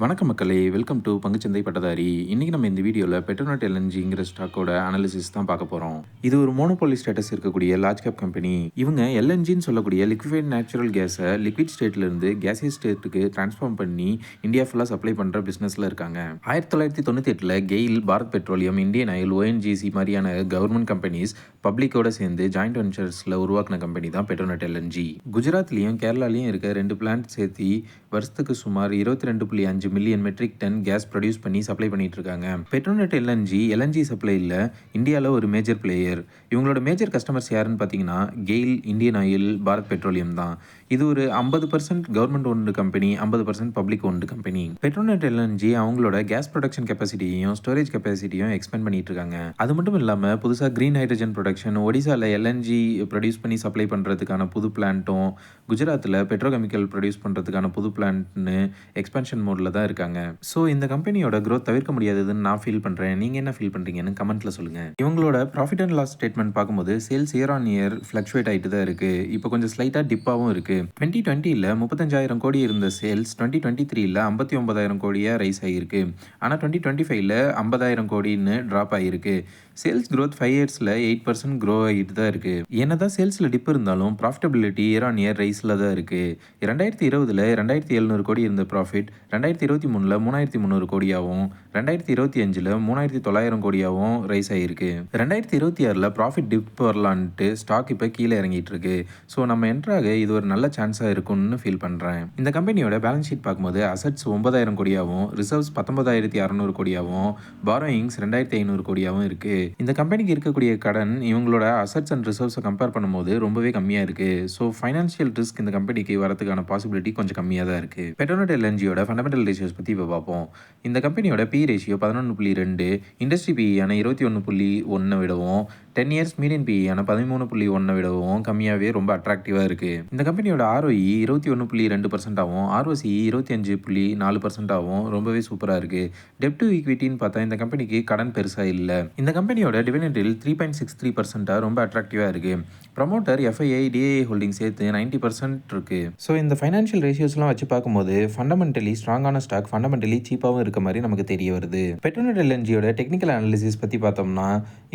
வணக்கம் மக்களே, welcome to பங்குச்சந்தை பட்டதாரி. இன்னைக்கு நம்ம இந்த வீடியோவில் பெட்ரோநெட் எல்என்ஜிங்கிற ஸ்டாக்கோட அனாலிசிஸ் தான் பார்க்க போகிறோம். இது ஒரு மோனோபோலி ஸ்டேட்டஸ் இருக்கக்கூடிய லார்ஜ் கேப் கம்பெனி. இவங்க எல்என்ஜின்னு சொல்லக்கூடிய லிக்விஃபைட் நேச்சுரல் கேஸை லிக்விட் ஸ்டேட்லேருந்து கேசியஸ் ஸ்டேட்டுக்கு டிரான்ஸ்ஃபார்ம் பண்ணி இந்தியா ஃபுல்லாக சப்ளை பண்ணுற பிஸ்னஸில் இருக்காங்க. 1998 GAIL, Bharat Petroleum, Indian Oil, ONGC மாதிரியான கவர்மெண்ட் கம்பெனிஸ் பப்ளிக்கோட சேர்ந்து ஜாயிண்ட் வெஞ்சர்ஸில் உருவாக்கின கம்பெனி தான் பெட்ரோநெட் எல்என்ஜி. குஜராத்லையும் கேரளாலையும் இருக்க 2 பிளான்ட் சேர்த்து வருஷத்துக்கு சுமார் 22.5 million metric ton gas produce பண்ணி சப்ளை பண்ணிட்டு இருக்காங்க. பெட்ரோநெட் எல்என்ஜி சப்ளைல இந்தியாவில் ஒரு மேஜர் பிளேயர். இவங்களோட மேஜர் கஸ்டமர்ஸ் யாருன்னு பார்த்தீங்கன்னா GAIL, Indian Oil, Bharat Petroleum தான். இது ஒரு 50% government owned company, 50% public owned company. Petronet LNG அவங்களோட கேஸ் ப்ரொடக்ஷன் கெப்பாசிட்டியையும் ஸ்டோரேஜ் கெப்பாசிட்டியும் எக்ஸ்பேண்ட் பண்ணிட்டு இருக்காங்க. அது மட்டும் இல்லாமல் புதுசாக கிரீன் ஹைட்ரஜன் ப்ரொடக்ஷன், ஒடிசாவில் எல்என்ஜி ப்ரொடியூஸ் பண்ணி சப்ளை பண்ணுறதுக்கான புது பிளான்ட்டும், குஜராத்தில் பெட்ரோகெமிக்கல் ப்ரொடியூஸ் பண்ணுறதுக்கான புது பிளான்ட்னு எக்ஸ்பென்ஷன் மோடில் தான் இருக்காங்க. ஸோ இந்த கம்பெனியோட க்ரோத் தவிர்க்க முடியாததுன்னு நான் ஃபீல் பண்ணுறேன். நீங்கள் என்ன ஃபீல் பண்ணுறீங்கன்னு கமெண்ட்ல சொல்லுங்கள். இவங்களோட ப்ராஃபிட் அண்ட் லாஸ் ஸ்டேட்மெண்ட் பார்க்கும்போது sales year on year fluctuate ஆகிட்டு தான் இருக்குது. இப்போ கொஞ்சம் ஸ்லைட்டாக டிப்பாகவும் இருக்குது. 2020 35,000 கோடி இருந்த சேல்ஸ் 2023 59,000 கோடியாக ரைஸ் ஆகியிருக்கு. ஆனால் 2025 50,000 கோடின்னு ட்ராப் ஆகியிருக்கு. சேல்ஸ் க்ரோத் 5 இயர்ஸில் 8% க்ரோ ஆகிட்டு தான் இருக்குது. என்ன தான் சேல்ஸில் டிப் இருந்தாலும் ப்ராஃபிட்டபிலிட்டி இயர் ஆன் இயர் ரைஸில் தான் இருக்குது. 2020 2,700 கோடி இருந்த ப்ராஃபிட் 2023 3,300 கோடியாகவும், 2025 3,900 கோடியாகவும் ரைஸ் ஆகிருக்கு. 2026 ப்ராஃபிட் டிப் வரலான்ட்டு ஸ்டாக் இப்போ கீழே இறங்கிட்டு இருக்கு. ஸோ நம்ம என்ட்ராக இது ஒரு நல்ல சான்ஸாக இருக்கும்னு ஃபீல் பண்ணுறேன். இந்த கம்பெனியோட பேலன்ஸ் ஷீட் பார்க்கும்போது அசட்ஸ் 9,000 கோடியாகவும், ரிசர்வ்ஸ் 19,600 கோடியாகவும், பாரோயிங்ஸ் 2,500 கோடியாகவும் இருக்குது. இந்த கம்பெனிக்கு இருக்கக்கூடிய கடன் இவங்களோட அசட்ஸ் அண்ட் ரிசர்வ்ஸை கம்பேர் பண்ணும்போது ரொம்பவே கம்மியாக இருக்குது. ஸோ ஃபைனான்ஷியல் ரிஸ்க் இந்த கம்பெனிக்கு வரதுக்கான பாசிபிலிட்டி கொஞ்சம் கம்மியாக தான் இருக்குது. பெட்ரோநெட் எல்என்ஜியோட ஃபண்டமெண்டல் ரேஷியோஸ் பற்றி இப்போ பார்ப்போம். இந்த கம்பெனியோட பி ரேஷியோ 11.2, இண்டஸ்ட்ரி பிஇயான 21.1 விடவும், 10 இயர்ஸ் மீடியன் பிஇயான 13.1 விடவும் கம்மியாகவே ரொம்ப அட்ராக்டிவாக இருக்குது. இந்த கம்பெனியோட ROE 21.2% ஆகவும், ROCE 25.4% ஆகவும் ரொம்பவே சூப்பராக இருக்குது. டெப்ட் டு ஈக்விட்டின்னு பார்த்தா இந்த கம்பெனிக்கு கடன் பெருசாக இல்லை. இந்த கம்பெனியோட டிவிடெண்டில் 3.63% ரொம்ப அட்ராக்டிவாக இருக்குது. ப்ரமோட்டர் FII, DII ஹோல்டிங் சேர்த்து 90% இருக்குது. ஸோ இந்த ஃபைனான்ஷியல் ரேஷியோஸ்லாம் வச்சு பார்க்கும்போது ஃபண்டமெண்டலி ஸ்ட்ராங்கான ஸ்டாக், ஃபண்டமெண்டலி சீப்பாகவும் இருக்க மாதிரி நமக்கு தெரிய வருது. பெட்ரோநெட் எல்என்ஜியோட டெக்னிக்கல் அனாலிசிஸ் பற்றி பார்த்தோம்னா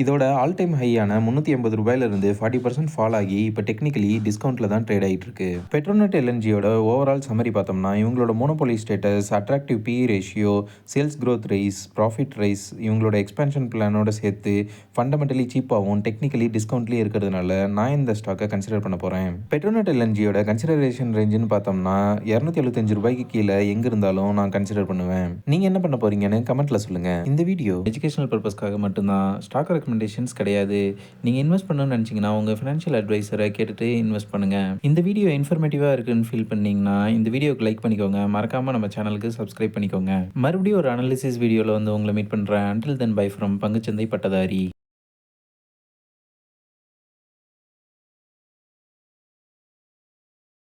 இதோட ஆல் டைம் ஹையான 380 ரூபாயிலிருந்து 40% ஃபால் ஆகி இப்போ டெக்னிக்கலி டிஸ்கவுண்ட்டில் தான் ட்ரேட் ஆகிட்டு இருக்கு. பெட்ரோநெட் எல்என்ஜியோட ஓவரால் சம்மரி பார்த்தோம்னா இவங்களோட monopoly status, attractive B ratio, sales growth rice, profit rice, இவங்களோட எக்ஸ்பென்ஷன் பிளானோட சேர்த்து ஃபண்டமெண்டலி சீப்பாகவும் டெக்னிக்கலி டிஸ்கவுண்ட்லேயும் இருக்கிறதுனால நான் இந்த ஸ்டாக்கை கன்சிடர் பண்ண போகிறேன். பெட்ரோநெட் எல்என்ஜியோட கன்சிடரேஷன் ரேஞ்சுன்னு பார்த்தோம்னா 275 ரூபாய்க்கு கீழே எங்கே இருந்தாலும் நான் கன்சிடர் பண்ணுவேன். நீங்கள் என்ன பண்ண போகிறீங்கன்னு கமெண்ட்டில் சொல்லுங்கள். இந்த வீடியோ எஜுகேஷனல் பர்பஸ்க்காக மட்டும்தான், ஸ்டாக் ரெக்கமெண்டேஷன்ஸ் கிடையாது. நீங்கள் இன்வெஸ்ட் பண்ணணும்னு நினச்சிங்கன்னா உங்கள் ஃபினான்ஷியல் அட்வைசரை கேட்டுட்டு இன்வெஸ்ட் பண்ணுங்கள். இந்த வீடியோ இன்ஃபர்மேட்டிவாக இருக்குன்னு ஃபீல் பண்ணிங்கன்னா இந்த வீடியோக்கு லைக் பண்ணிக்கோங்க. மறக்காமல் நம்ம சேனலுக்கு சப்ஸ்கிரைப் பண்ணிக்கோங்க. மறுபடியும் ஒரு அனாலிசிஸ் வீடியோவில் வந்து உங்களை மீட் பண்ணுறேன். அன்டில் தென் பை ஃப்ரம் பங்குச்சந்தை பட்டதாரி.